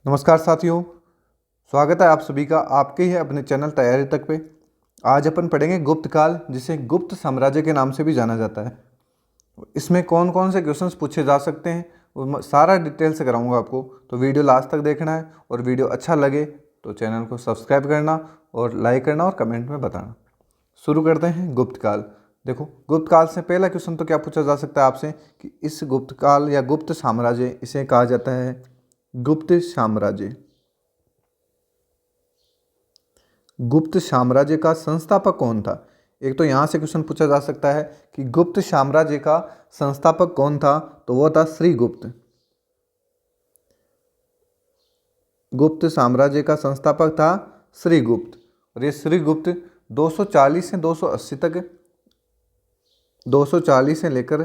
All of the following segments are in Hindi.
नमस्कार साथियों, स्वागत है आप सभी का आपके ही अपने चैनल तैयारी तक पे। आज अपन पढ़ेंगे गुप्त काल, जिसे गुप्त साम्राज्य के नाम से भी जाना जाता है। इसमें कौन कौन से क्वेश्चंस पूछे जा सकते हैं वो सारा डिटेल से कराऊंगा आपको, तो वीडियो लास्ट तक देखना है। और वीडियो अच्छा लगे तो चैनल को सब्सक्राइब करना और लाइक करना और कमेंट में बताना। शुरू करते हैं गुप्त काल। देखो, गुप्त काल से पहला क्वेश्चन तो क्या पूछा जा सकता है आपसे कि इस गुप्त काल या गुप्त साम्राज्य इसे कहा जाता है गुप्त साम्राज्य। गुप्त साम्राज्य का संस्थापक कौन था? एक तो यहाँ से क्वेश्चन पूछा जा सकता है कि गुप्त साम्राज्य का संस्थापक कौन था, तो वो था श्रीगुप्त। गुप्त साम्राज्य का संस्थापक था श्रीगुप्त। और ये श्रीगुप्त 240 से 280 तक 240 से लेकर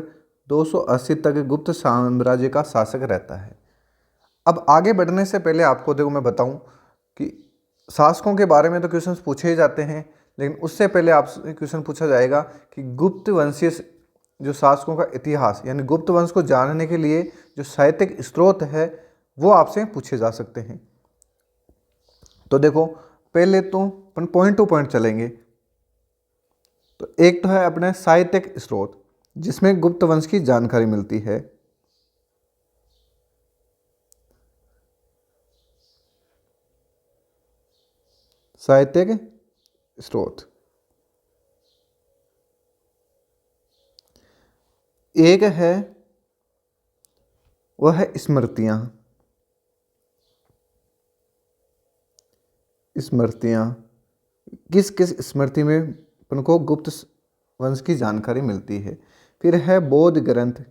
280 तक गुप्त साम्राज्य का शासक रहता है। अब आगे बढ़ने से पहले आपको देखो मैं बताऊं कि शासकों के बारे में तो क्वेश्चंस पूछे ही जाते हैं, लेकिन उससे पहले आपसे क्वेश्चन पूछा जाएगा कि गुप्त वंशीय जो शासकों का इतिहास यानी गुप्त वंश को जानने के लिए जो साहित्यिक स्रोत है वो आपसे पूछे जा सकते हैं। तो देखो, पहले तो अपन पॉइंट टू पॉइंट चलेंगे। तो एक तो है अपने साहित्यिक स्रोत जिसमें गुप्त वंश की जानकारी मिलती है। साहित्यिक स्रोत एक है, वह है स्मृतियां। स्मृतियां किस किस स्मृति में अपन को गुप्त वंश की जानकारी मिलती है। फिर है बौद्ध ग्रंथ।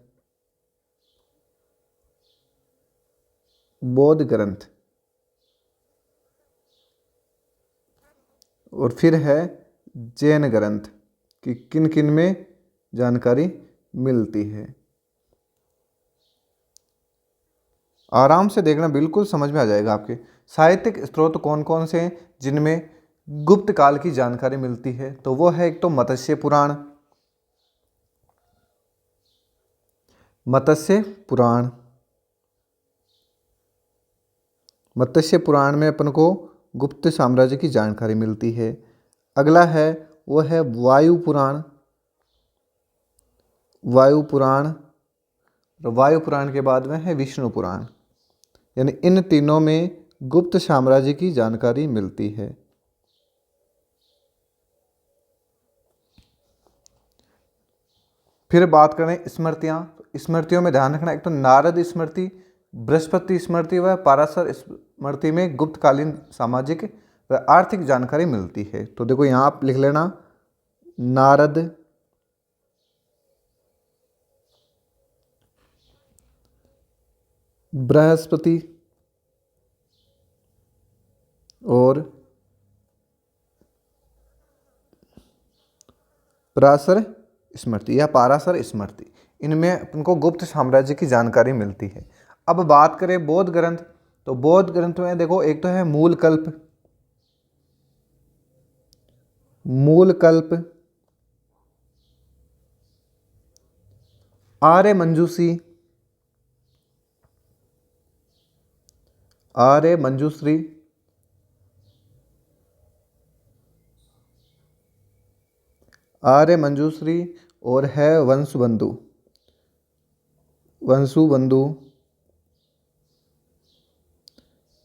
बौद्ध ग्रंथ। और फिर है जैन ग्रंथ कि किन किन में जानकारी मिलती है। आराम से देखना, बिल्कुल समझ में आ जाएगा आपके। साहित्यिक स्रोत कौन कौन से हैं जिनमें गुप्त काल की जानकारी मिलती है? तो वो है एक तो मत्स्य पुराण। मत्स्य पुराण। मत्स्य पुराण में अपन को गुप्त साम्राज्य की जानकारी मिलती है। अगला है वो है वायु पुराण। वायु पुराण। और वायु पुराण के बाद में है विष्णु पुराण। यानी इन तीनों में गुप्त साम्राज्य की जानकारी मिलती है। फिर बात करें स्मृतियाँ, तो स्मृतियों में ध्यान रखना, एक तो नारद स्मृति, बृहस्पति स्मृति व पाराशर स्मृति में गुप्तकालीन सामाजिक व आर्थिक जानकारी मिलती है। तो देखो यहाँ आप लिख लेना, नारद, बृहस्पति और पराशर स्मृति या पाराशर स्मृति, इनमें अपन को गुप्त साम्राज्य की जानकारी मिलती है। अब बात करें बौद्ध ग्रंथ, तो बौद्ध ग्रंथ में देखो एक तो है मूल कल्प। मूल कल्प, आर्य मंजूषी, आर्य मंजूश्री, आर्य मंजूश्री और है वंशबंधु। वंशुबंधु।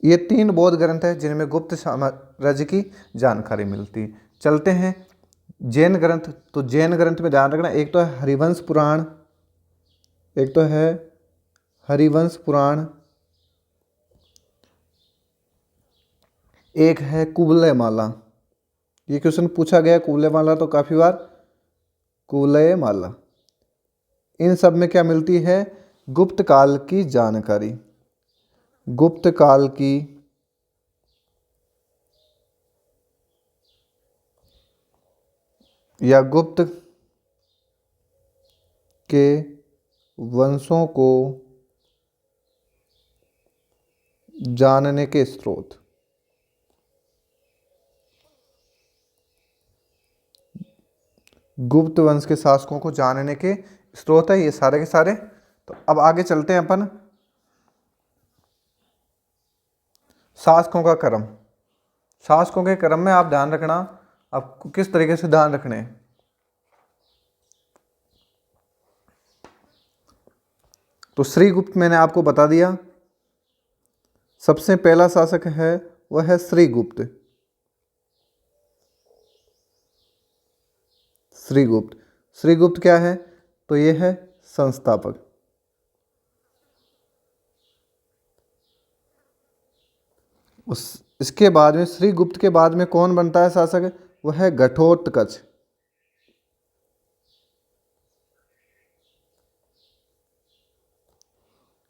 ये तीन बौद्ध ग्रंथ है जिनमें गुप्त साम्राज्य की जानकारी मिलती है। चलते हैं जैन ग्रंथ, तो जैन ग्रंथ में ध्यान रखना, एक तो है हरिवंश पुराण। एक तो है हरिवंश पुराण। एक है कुवलयमाला। ये क्वेश्चन पूछा गया कुवलयमाला तो काफी बार, कुवलयमाला। इन सब में क्या मिलती है? गुप्त काल की जानकारी। गुप्त काल की या गुप्त के वंशों को जानने के स्रोत। गुप्त वंश के शासकों को जानने के स्रोत है ये सारे के सारे। तो अब आगे चलते हैं अपन शासकों का क्रम, शासकों के क्रम में आप ध्यान रखना, आपको किस तरीके से ध्यान रखने हैं। तो श्रीगुप्त मैंने आपको बता दिया, सबसे पहला शासक है वह है श्रीगुप्त। श्रीगुप्त, श्रीगुप्त क्या है, तो यह है संस्थापक। इसके बाद में श्रीगुप्त के बाद में कौन बनता है शासक, वह है घटोत्कच।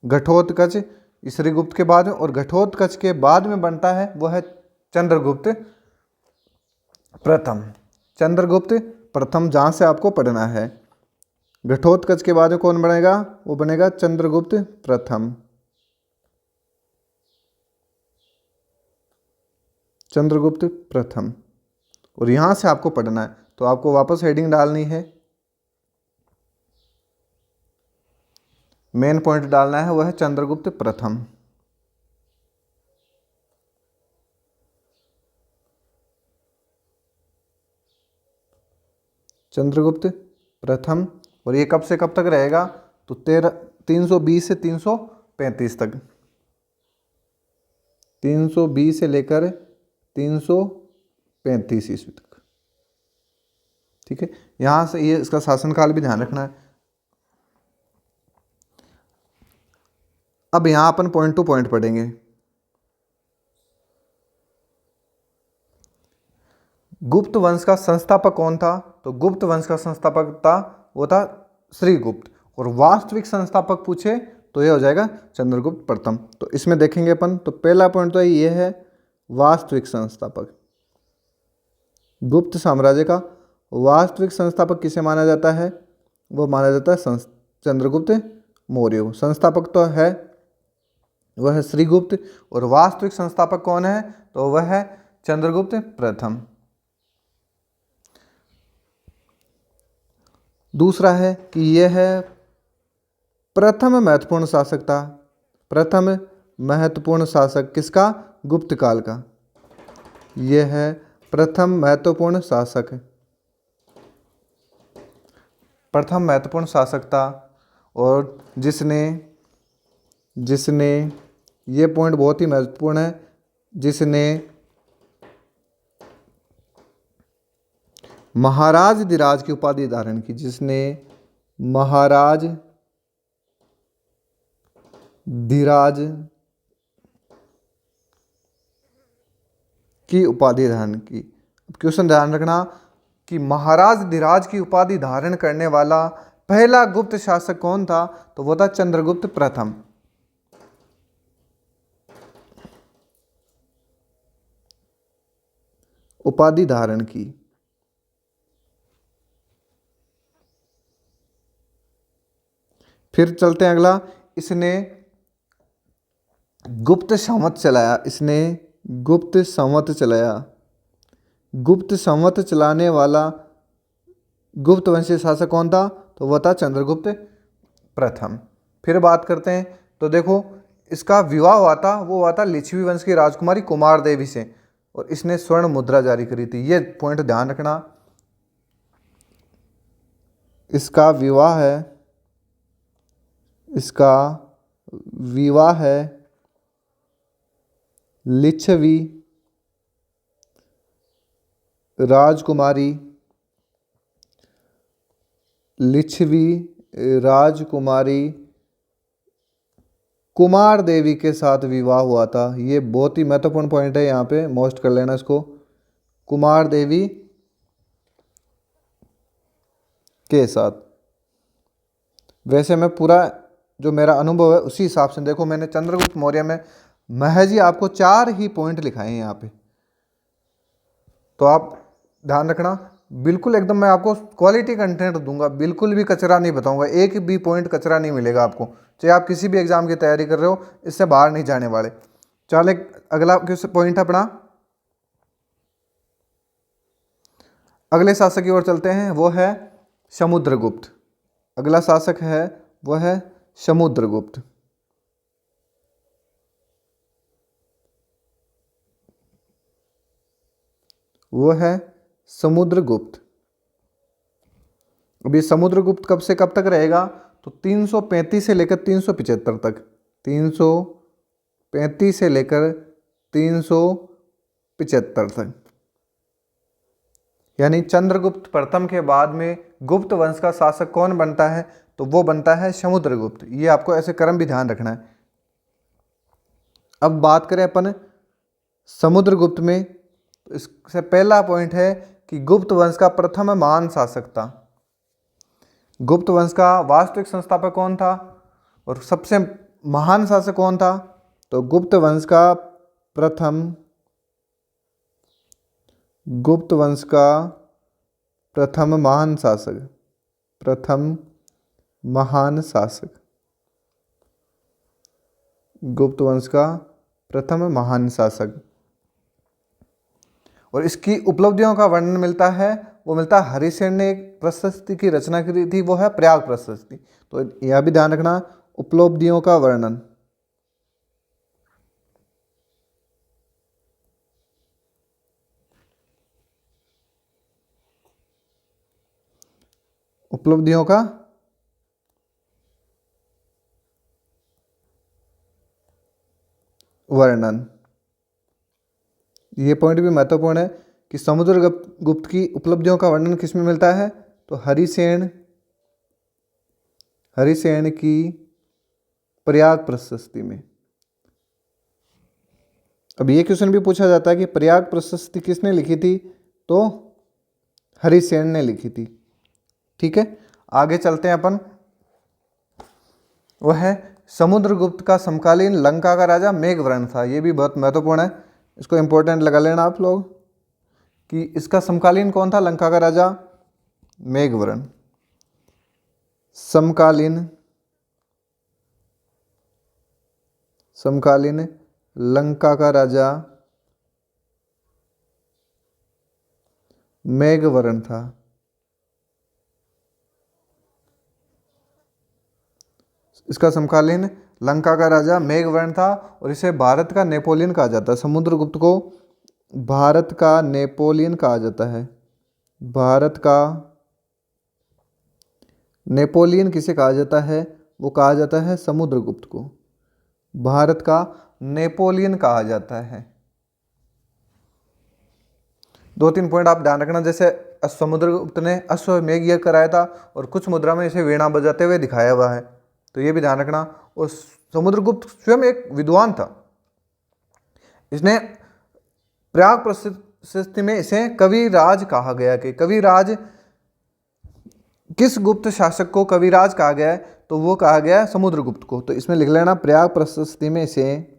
घटोत्कच श्रीगुप्त के बाद में, और घटोत्कच के बाद में बनता है वह है चंद्रगुप्त प्रथम। चंद्रगुप्त प्रथम जहां से आपको पढ़ना है। घटोत्कच के बाद में कौन बनेगा, वो बनेगा चंद्रगुप्त प्रथम। चंद्रगुप्त प्रथम, और यहां से आपको पढ़ना है, तो आपको वापस हेडिंग डालनी है, मेन पॉइंट डालना है, वह है चंद्रगुप्त प्रथम। चंद्रगुप्त प्रथम, और ये कब से कब तक रहेगा, तो 320 से 335 तक, 320 से लेकर 335 ईस्वी तक। ठीक है, यहां से ये इसका शासनकाल भी ध्यान रखना है। अब यहां अपन पॉइंट टू पॉइंट पढ़ेंगे। गुप्त वंश का संस्थापक कौन था, तो गुप्त वंश का संस्थापक था वो था श्रीगुप्त, और वास्तविक संस्थापक पूछे तो ये हो जाएगा चंद्रगुप्त प्रथम। तो इसमें देखेंगे अपन, तो पहला पॉइंट तो ये है वास्तविक संस्थापक। गुप्त साम्राज्य का वास्तविक संस्थापक किसे माना जाता है, वो माना जाता है चंद्रगुप्त मौर्य। संस्थापक तो है वह है श्रीगुप्त, और वास्तविक संस्थापक कौन है, तो वह है चंद्रगुप्त प्रथम। दूसरा है कि यह है प्रथम महत्वपूर्ण शासक था। प्रथम महत्वपूर्ण शासक किसका, गुप्त काल का। यह है प्रथम महत्वपूर्ण शासक, प्रथम महत्वपूर्ण शासक था, और जिसने ये पॉइंट बहुत ही महत्वपूर्ण है, जिसने महाराज धीराज की उपाधि धारण की। जिसने महाराज धीराज की उपाधि धारण की। क्वेश्चन ध्यान रखना कि महाराज धीराज की उपाधि धारण करने वाला पहला गुप्त शासक कौन था, तो वो था चंद्रगुप्त प्रथम। उपाधि धारण की। फिर चलते हैं अगला, इसने गुप्त संवत चलाया। इसने गुप्त संवत चलाया। गुप्त संवत चलाने वाला गुप्त वंशीय शासक कौन था, तो वह था चंद्रगुप्त प्रथम। फिर बात करते हैं, तो देखो इसका विवाह हुआ था, वो हुआ था लिच्छवी वंश की राजकुमारी कुमार देवी से, और इसने स्वर्ण मुद्रा जारी करी थी। ये पॉइंट ध्यान रखना, इसका विवाह है लिच्छवी राजकुमारी कुमार देवी के साथ विवाह हुआ था। ये बहुत ही महत्वपूर्ण पॉइंट है, यहाँ पे मोस्ट कर लेना इसको। कुमार देवी के साथ। वैसे मैं पूरा जो मेरा अनुभव है उसी हिसाब से, देखो मैंने चंद्रगुप्त मौर्य में महज ही आपको 4 ही पॉइंट लिखाए हैं यहाँ पे, तो आप ध्यान रखना। बिल्कुल एकदम मैं आपको क्वालिटी कंटेंट दूंगा, बिल्कुल भी कचरा नहीं बताऊंगा, एक भी पॉइंट कचरा नहीं मिलेगा आपको, चाहे आप किसी भी एग्जाम की तैयारी कर रहे हो, इससे बाहर नहीं जाने वाले। चल एक अगला पॉइंट अपना अगले शासक की ओर चलते हैं, वो है समुद्रगुप्त। अगला शासक है वो है समुद्रगुप्त। वो है समुद्रगुप्त। अब ये समुद्रगुप्त कब से कब तक रहेगा? तो 335 से लेकर 375 तक, 335 से लेकर 375 तक। यानी चंद्रगुप्त प्रथम के बाद में गुप्त वंश का शासक कौन बनता है? तो वो बनता है समुद्रगुप्त। ये आपको ऐसे क्रम भी ध्यान रखना है। अब बात करें अपन समुद्रगुप्त में, तो इससे पहला पॉइंट है कि गुप्त वंश का प्रथम महान शासक था। गुप्त वंश का वास्तविक संस्थापक कौन था और सबसे महान शासक कौन था? तो गुप्त वंश का प्रथम महान शासक, गुप्त वंश का प्रथम महान शासक। और इसकी उपलब्धियों का वर्णन मिलता है, वो मिलता है हरिसेन ने एक प्रशस्ति की रचना की थी, वो है प्रयाग प्रशस्ति। तो यह भी ध्यान रखना, उपलब्धियों का वर्णन। उपलब्धियों का वर्णन, ये पॉइंट भी महत्वपूर्ण है कि समुद्रगुप्त की उपलब्धियों का वर्णन किसमें मिलता है? तो हरिसेन की प्रयाग प्रशस्ति में। अब ये क्वेश्चन भी पूछा जाता है कि प्रयाग प्रशस्ति किसने लिखी थी? तो हरिसेन ने लिखी थी। ठीक है, आगे चलते हैं अपन। वह है समुद्रगुप्त का समकालीन लंका का राजा मेघवर्ण था। ये भी बहुत महत्वपूर्ण है, इसको इंपॉर्टेंट लगा लेना आप लोग कि इसका समकालीन कौन था? लंका का राजा मेघवर्ण। समकालीन लंका का राजा मेघवर्ण था। इसका समकालीन लंका का राजा मेघवर्ण था और इसे भारत का नेपोलियन कहा जाता है। समुद्रगुप्त को भारत का नेपोलियन कहा जाता है। भारत का नेपोलियन किसे कहा जाता है? वो कहा जाता है समुद्रगुप्त को। भारत का नेपोलियन कहा जाता है। दो तीन पॉइंट आप ध्यान रखना, जैसे समुद्रगुप्त ने अश्वमेध यज्ञ कराया था और कुछ मुद्रा में इसे वीणा बजाते हुए दिखाया हुआ है, तो ये भी ध्यान रखना। और समुद्रगुप्त स्वयं एक विद्वान था। इसने प्रयाग प्रशस्ति में इसे कविराज कहा गया कि कविराज, किस गुप्त शासक को कविराज कहा गया है? तो वो कहा गया समुद्रगुप्त को। तो इसमें लिख लेना, प्रयाग प्रशस्ति में इसे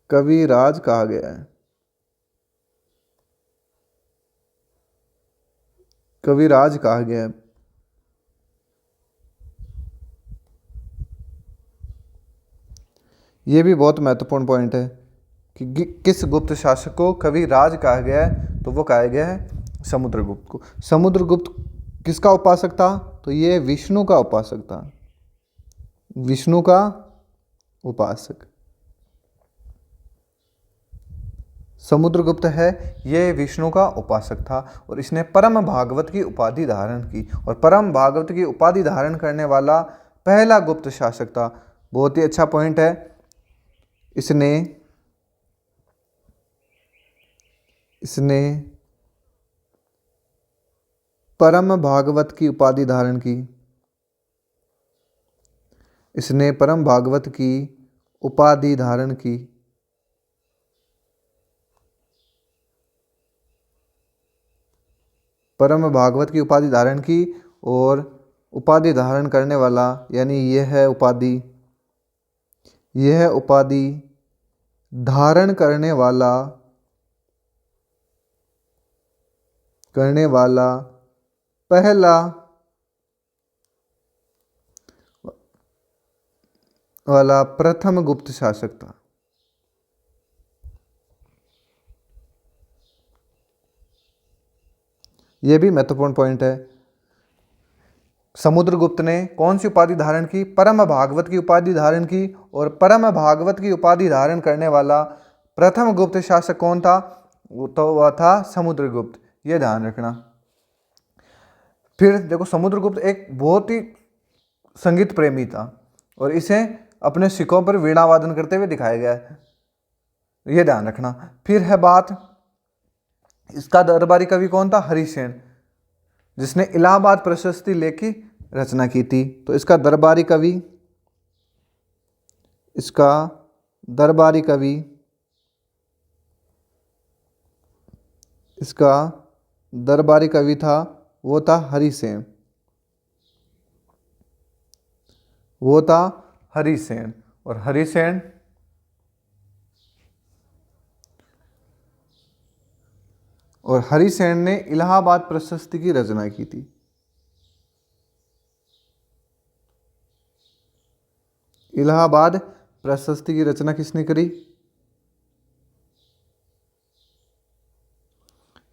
कविराज कहा गया है। कविराज कहा गया है। ये भी बहुत महत्वपूर्ण पॉइंट है कि किस गुप्त शासक को कविराज कहा गया है? तो वो कहा गया है समुद्रगुप्त को। समुद्रगुप्त किसका उपासक था? तो ये विष्णु का उपासक था। विष्णु का उपासक समुद्रगुप्त है, ये विष्णु का उपासक था और इसने परम भागवत की उपाधि धारण की। और परम भागवत की उपाधि धारण करने वाला पहला गुप्त शासक था। बहुत ही अच्छा पॉइंट है। इसने परम भागवत की उपाधि धारण की। इसने परम भागवत की उपाधि धारण की। परम भागवत की उपाधि धारण की और उपाधि धारण करने वाला, यानी यह उपाधि धारण करने वाला पहला प्रथम गुप्त शासक था। यह भी महत्वपूर्ण पॉइंट है समुद्रगुप्त ने कौन सी उपाधि धारण की? परम भागवत की उपाधि धारण की। और परम भागवत की उपाधि धारण करने वाला प्रथम गुप्त शासक कौन था? तो वह था समुद्रगुप्त। ये ध्यान रखना। फिर देखो, समुद्रगुप्त एक बहुत ही संगीत प्रेमी था और इसे अपने सिक्कों पर वीणा वादन करते हुए दिखाया गया है, ये ध्यान रखना। फिर है बात, इसका दरबारी कवि कौन था? हरिसेन, जिसने इलाहाबाद प्रशस्ति लेख की रचना की थी। तो इसका दरबारी कवि था, वो था हरिसेन। और हरिसेन ने इलाहाबाद प्रशस्ति की रचना की थी। इलाहाबाद प्रशस्ति की रचना किसने करी?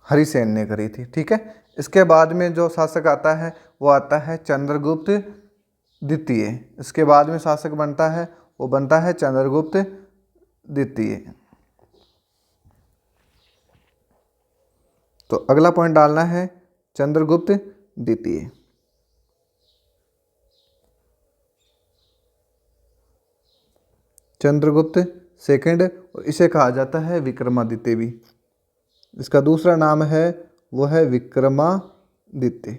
हरिसेन ने करी थी। ठीक है। इसके बाद में जो शासक आता है वो आता है चंद्रगुप्त द्वितीय। इसके बाद में शासक बनता है वो बनता है चंद्रगुप्त द्वितीय। तो अगला पॉइंट डालना है चंद्रगुप्त द्वितीय। चंद्रगुप्त सेकंड, और इसे कहा जाता है विक्रमादित्य भी। इसका दूसरा नाम है वो है विक्रमादित्य।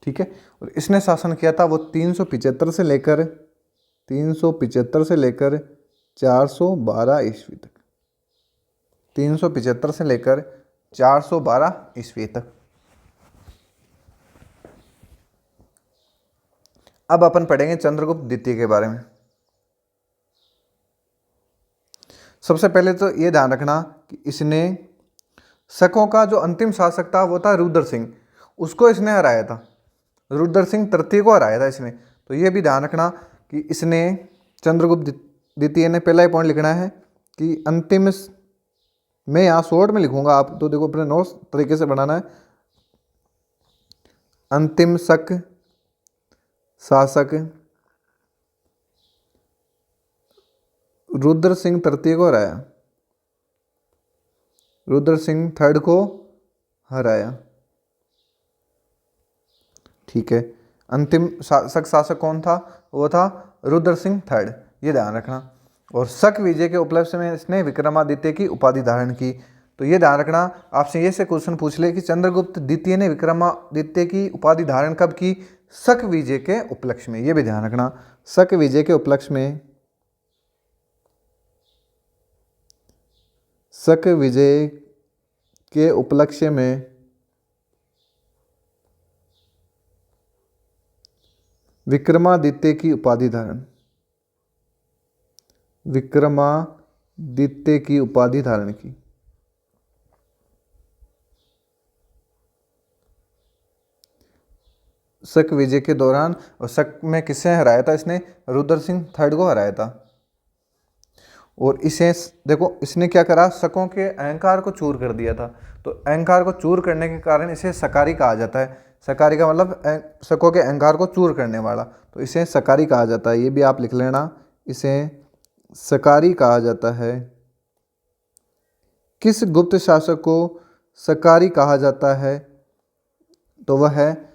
ठीक है। और इसने शासन किया था वो 375 से लेकर 412 ईस्वी तक। 375 से लेकर 412 ईस्वी तक। अब अपन पढ़ेंगे चंद्रगुप्त द्वितीय के बारे में। सबसे पहले तो ये ध्यान रखना कि इसने शकों का जो अंतिम शासक था वो था रुद्र सिंह, उसको इसने हराया था। रुद्र सिंह तृतीय को हराया था इसने। तो ये भी ध्यान रखना कि इसने चंद्रगुप्त द्वितीय ने, पहला ही पॉइंट लिखना है कि अंतिम, मैं यहाँ शॉर्ट में लिखूंगा, आप तो देखो अपने नोट्स तरीके से बनाना है। अंतिम शक शासक रुद्र सिंह तृतीय को हराया, रुद्र सिंह थर्ड को हराया। ठीक है। अंतिम शासक कौन था? वो था रुद्र सिंह थर्ड, ये ध्यान रखना। और शक विजय के उपलक्ष्य में इसने विक्रमादित्य की उपाधि धारण की। तो ये ध्यान रखना, आपसे ये से क्वेश्चन पूछ ले कि चंद्रगुप्त द्वितीय ने विक्रमादित्य की उपाधि धारण कब की? शक विजय के उपलक्ष्य में। ये भी ध्यान रखना, शक विजय के उपलक्ष्य में। शक विजय के उपलक्ष्य में विक्रमादित्य की उपाधि धारण, विक्रमादित्य की उपाधि धारण की। शक विजय के दौरान। और शक में किससे हराया था इसने? रुद्र सिंह थर्ड को हराया था। और इसे देखो, इसने क्या करा? शकों के अहंकार को चूर कर दिया था। तो अहंकार को चूर करने के कारण इसे शकारी कहा जाता है। शकारी का मतलब शकों के अहंकार को चूर करने वाला, तो इसे शकारी कहा जाता है। ये भी आप लिख लेना, इसे शकारी कहा जाता है। किस गुप्त शासक को शकारी कहा जाता है? तो वह है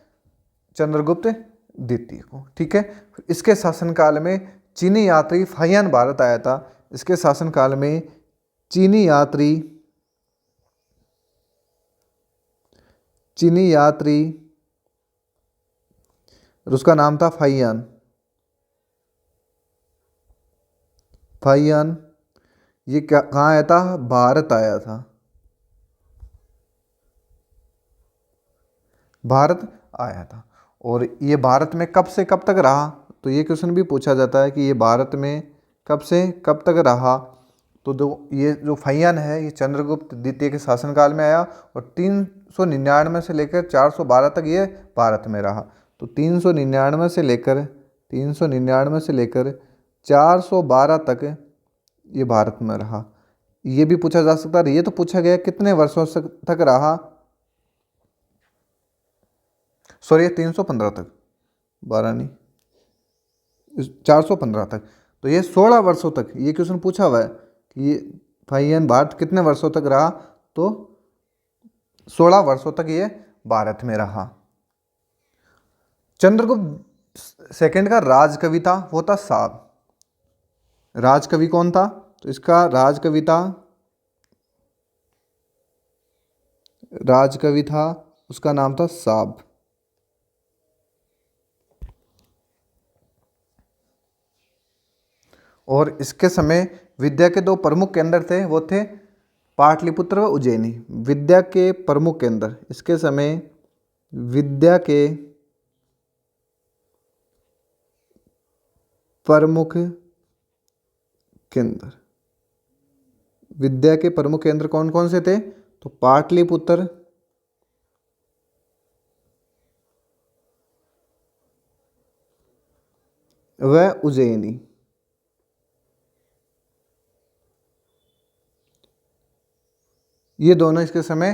चंद्रगुप्त द्वितीय को। ठीक है। इसके शासनकाल में चीनी यात्री फाहियान भारत आया था। इसके शासनकाल में चीनी यात्री उसका नाम था फाहियान। ये कहाँ आया था? भारत आया था। और ये भारत में कब से कब तक रहा? तो ये क्वेश्चन भी पूछा जाता है कि ये भारत में कब से कब तक रहा। तो ये जो फाहियान है ये चंद्रगुप्त द्वितीय के शासनकाल में आया और 399 से लेकर 412 तक ये भारत में रहा। तो 399 से लेकर 412 तक ये भारत में रहा। ये भी पूछा जा सकता है, ये तो पूछा गया कितने वर्षों तक रहा। सॉरी 315 तक, 12 नहीं 415 तक। तो ये 16 वर्षों तक ये क्वेश्चन पूछा हुआ है कि ये फाहियान भारत कितने वर्षों तक रहा, तो 16 वर्षों तक ये भारत में रहा। चंद्रगुप्त सेकंड का राजकवि था, वो था साब। राजकवि कौन था, तो इसका राजकवि था, उसका नाम था साब। और इसके समय विद्या के दो प्रमुख केंद्र थे, वो थे पाटलिपुत्र व उज्जैनी। विद्या के प्रमुख केंद्र, इसके समय विद्या के प्रमुख केंद्र, विद्या के प्रमुख केंद्र कौन कौन से थे, तो पाटलिपुत्र व उज्जैनी। ये दोनों इसके समय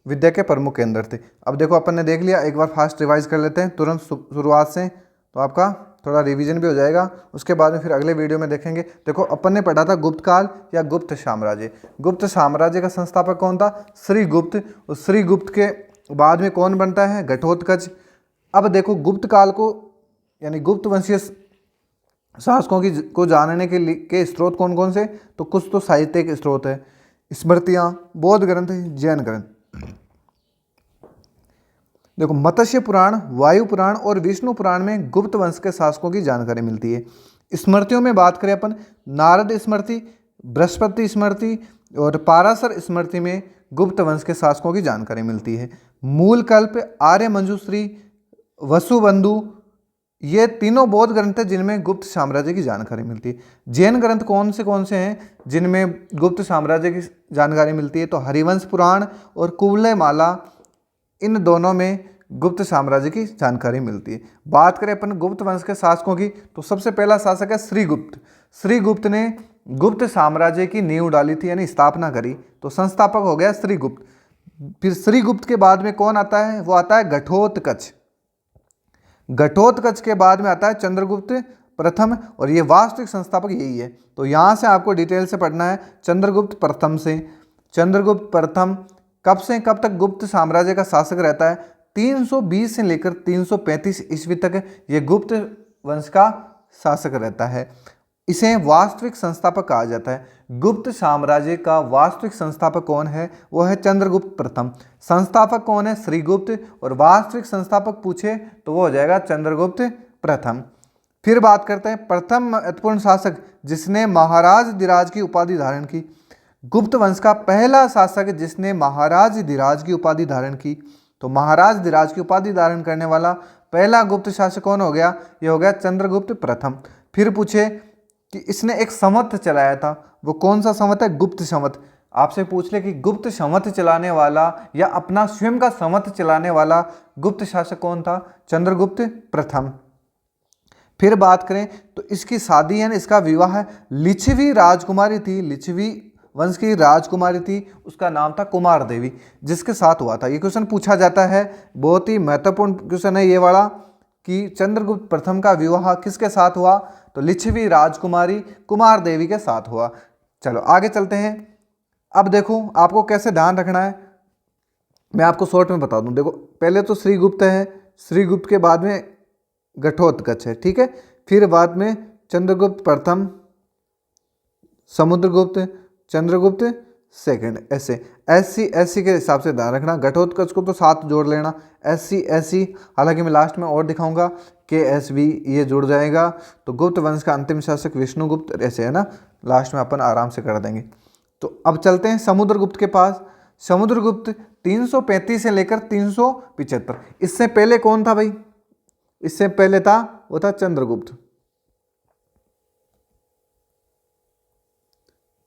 विद्या के प्रमुख केंद्र थे। अब देखो अपन ने देख लिया, एक बार फास्ट रिवाइज कर लेते हैं तुरंत शुरुआत से, तो आपका थोड़ा रिवीजन भी हो जाएगा। उसके बाद में फिर अगले वीडियो में देखेंगे। देखो अपन ने पढ़ा था गुप्त काल या गुप्त साम्राज्य। गुप्त साम्राज्य का संस्थापक कौन था, श्रीगुप्त। और श्रीगुप्त के बाद में कौन बनता है, घटोत्कच। अब देखो गुप्त काल को यानी गुप्त वंशीय शासकों को जानने के स्रोत कौन कौन से, तो कुछ तो साहित्यिक स्रोत है, स्मृतियाँ, बौद्ध ग्रंथ, जैन ग्रंथ। देखो मत्स्य पुराण, वायु पुराण और विष्णु पुराण में गुप्त वंश के शासकों की जानकारी मिलती है। स्मृतियों में बात करें अपन, नारद स्मृति, बृहस्पति स्मृति और पाराशर स्मृति में गुप्त वंश के शासकों की जानकारी मिलती है। मूलकल्प, आर्य मंजूश्री, वसुबंधु, ये तीनों बौद्ध ग्रंथ हैं जिनमें गुप्त साम्राज्य की जानकारी मिलती है। जैन ग्रंथ कौन से हैं जिनमें गुप्त साम्राज्य की जानकारी मिलती है, तो हरिवंश पुराण और कुवलय माला, इन दोनों में गुप्त साम्राज्य की जानकारी मिलती है। बात करें अपन गुप्त वंश के शासकों की, तो सबसे पहला शासक है श्रीगुप्त। श्रीगुप्त ने गुप्त साम्राज्य की नींव डाली थी यानी स्थापना करी, तो संस्थापक हो गया श्रीगुप्त। फिर श्रीगुप्त के बाद में कौन आता है, वो आता है घटोत्कच। घटोत्कच के बाद में आता है चंद्रगुप्त प्रथम, और ये वास्तविक संस्थापक यही है। तो यहाँ से आपको डिटेल से पढ़ना है चंद्रगुप्त प्रथम से। चंद्रगुप्त प्रथम कब से कब तक गुप्त साम्राज्य का शासक रहता है, 320 से लेकर 335 ईस्वी तक ये गुप्त वंश का शासक रहता है। इसे वास्तविक संस्थापक कहा जाता है। गुप्त साम्राज्य का वास्तविक संस्थापक कौन है, वो है चंद्रगुप्त प्रथम। संस्थापक कौन है, श्रीगुप्त। और वास्तविक संस्थापक पूछे तो वो हो जाएगा चंद्रगुप्त प्रथम। फिर बात करते हैं प्रथम महत्वपूर्ण शासक जिसने महाराज धीराज की उपाधि धारण की। गुप्त वंश का पहला शासक जिसने महाराज धीराज की उपाधि धारण की, तो महाराज धीराज की उपाधि धारण करने वाला पहला गुप्त शासक कौन हो गया, ये हो गया चंद्रगुप्त प्रथम। फिर पूछे कि इसने एक संवत चलाया था, वो कौन सा संवत है, गुप्त संवत। आपसे पूछ ले कि गुप्त संवत चलाने वाला या अपना स्वयं का संवत चलाने वाला गुप्त शासक कौन था, चंद्रगुप्त प्रथम। फिर बात करें तो इसकी शादी यानी इसका विवाह लिच्छवी राजकुमारी थी, लिच्छवी वंश की राजकुमारी थी, उसका नाम था कुमार देवी, जिसके साथ हुआ था। ये क्वेश्चन पूछा जाता है, बहुत ही महत्वपूर्ण क्वेश्चन है ये वाला कि चंद्रगुप्त प्रथम का विवाह किसके साथ हुआ, तो लिच्छवी राजकुमारी कुमार देवी के साथ हुआ। चलो आगे चलते हैं। अब देखो आपको कैसे ध्यान रखना है, मैं आपको शॉर्ट में बता दूं। देखो पहले तो श्रीगुप्त है, श्रीगुप्त के बाद में घटोत्कच है, ठीक है। फिर बाद में चंद्रगुप्त प्रथम, समुद्रगुप्त, चंद्रगुप्त सेकंड, ऐसे के हिसाब से ध्यान रखना। घटोत्कच को तो साथ जोड़ लेना, ऐसी हालांकि मैं लास्ट में और दिखाऊंगा के एस भी ये जुड़ जाएगा। तो गुप्त वंश का अंतिम शासक विष्णुगुप्त, ऐसे है ना, लास्ट में अपन आराम से कर देंगे। तो अब चलते हैं समुद्रगुप्त के पास। समुद्रगुप्त 335 से लेकर 375। इससे पहले कौन था भाई, इससे पहले था वो था चंद्रगुप्त।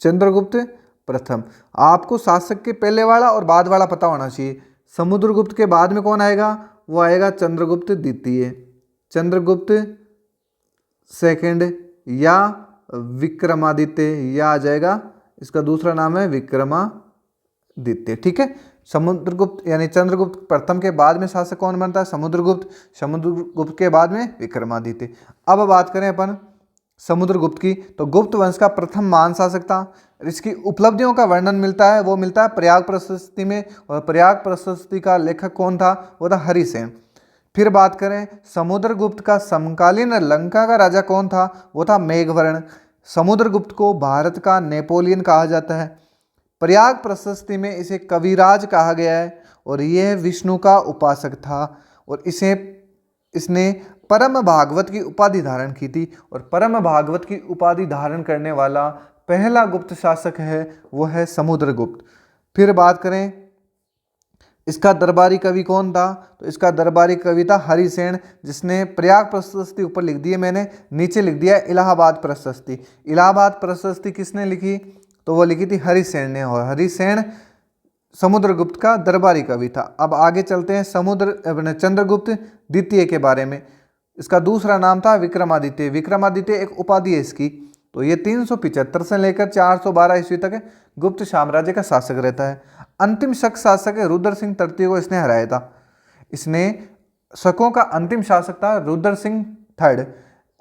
चंद्रगुप्त प्रथम। आपको शासक के पहले वाला और बाद वाला पता होना चाहिए। समुद्रगुप्त के बाद में कौन आएगा, वो आएगा चंद्रगुप्त द्वितीय, चंद्रगुप्त सेकंड या विक्रमादित्य, या आ जाएगा, इसका दूसरा नाम है विक्रमादित्य। द्वितीय। ठीक है, समुद्रगुप्त यानी चंद्रगुप्त प्रथम के बाद में शासक कौन बनता है? समुद्रगुप्त। समुद्रगुप्त के बाद में विक्रमादित्य। अब बात करें अपन समुद्रगुप्त की, तो गुप्त वंश का प्रथम महान शासक था। इसकी उपलब्धियों का वर्णन मिलता है, वो मिलता है प्रयाग प्रशस्ति में, और प्रयाग प्रशस्ति का लेखक कौन था? वो था हरिसेन। फिर बात करें समुद्रगुप्त का समकालीन लंका का राजा कौन था? वो था मेघवर्ण। समुद्रगुप्त को भारत का नेपोलियन कहा जाता है। प्रयाग प्रशस्ति में इसे कविराज कहा गया है, और यह विष्णु का उपासक था, और इसने परम भागवत की उपाधि धारण की थी, और परम भागवत की उपाधि धारण करने वाला पहला गुप्त शासक है वो है समुद्रगुप्त। फिर बात करें इसका दरबारी कवि कौन था? तो इसका दरबारी कवि था हरिसेन, जिसने प्रयाग प्रशस्ति ऊपर लिख दी है मैंने, नीचे लिख दिया इलाहाबाद प्रशस्ति। इलाहाबाद प्रशस्ति किसने लिखी? तो वो लिखी थी हरिसेन ने, और हरिसेन समुद्रगुप्त का दरबारी कवि था। अब आगे चलते हैं चंद्रगुप्त द्वितीय के बारे में। इसका दूसरा नाम था विक्रमादित्य। विक्रमादित्य एक उपाधि है इसकी। तो ये 375 से लेकर 412 ईस्वी तक गुप्त साम्राज्य का शासक रहता है। अंतिम शक शासक रुद्र सिंह तृतीय को इसने हराया था। इसने शकों का अंतिम शासक था रुद्र सिंह थर्ड,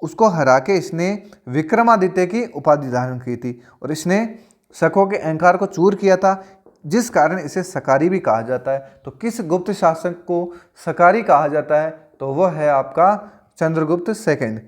उसको हरा के इसने विक्रमादित्य की उपाधि धारण की थी, और इसने शकों के अहंकार को चूर किया था, जिस कारण इसे सकारी भी कहा जाता है। तो किस गुप्त शासक को सकारी कहा जाता है? तो वो है आपका चंद्रगुप्त सेकंड।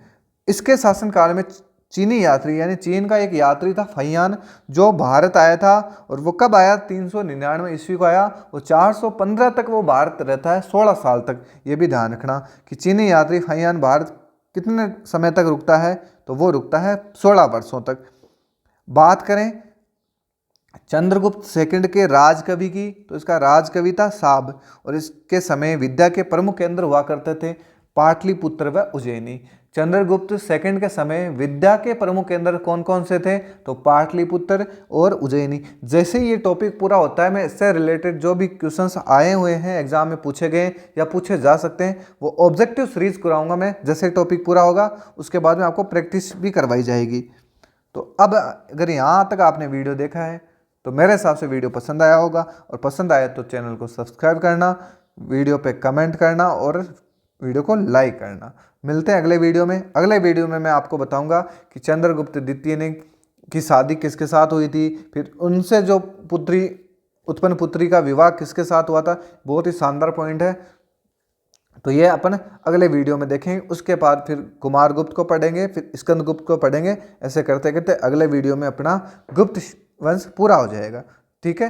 इसके शासनकाल में चीनी यात्री यानी चीन का एक यात्री था फैयान, जो भारत आया था, और वो कब आया? 399 ईस्वी को आया, और 415 तक वो भारत रहता है, 16 साल तक। ये भी ध्यान रखना कि चीनी यात्री फैयान भारत कितने समय तक रुकता है? तो वो रुकता है 16 वर्षों तक। बात करें चंद्रगुप्त सेकंड के राजकवि की, तो इसका राजकवि था साब, और इसके समय विद्या के प्रमुख केंद्र हुआ करते थे पाटलिपुत्र व उज्जैनी। चंद्रगुप्त सेकंड के समय विद्या के प्रमुख केंद्र कौन कौन से थे? तो पाटलिपुत्र और उज्जैनी। जैसे ही ये टॉपिक पूरा होता है, मैं इससे रिलेटेड जो भी क्वेश्चंस आए हुए हैं एग्जाम में पूछे गए या पूछे जा सकते हैं, वो ऑब्जेक्टिव सीरीज कराऊंगा मैं। जैसे टॉपिक पूरा होगा उसके बाद में आपको प्रैक्टिस भी करवाई जाएगी। तो अब अगर यहाँ तक आपने वीडियो देखा है तो मेरे हिसाब से वीडियो पसंद आया होगा, और पसंद आया तो चैनल को सब्सक्राइब करना, वीडियो पे कमेंट करना और वीडियो को लाइक करना। मिलते हैं अगले वीडियो में। अगले वीडियो में मैं आपको बताऊंगा कि चंद्रगुप्त द्वितीय ने की शादी किसके साथ हुई थी, फिर उनसे जो उत्पन्न पुत्री का विवाह किसके साथ हुआ था। बहुत ही शानदार पॉइंट है, तो ये अपन अगले वीडियो में देखेंगे। उसके बाद फिर कुमारगुप्त को पढ़ेंगे, फिर स्कंदगुप्त को पढ़ेंगे। ऐसे करते करते अगले वीडियो में अपना गुप्त वंश पूरा हो जाएगा। ठीक है।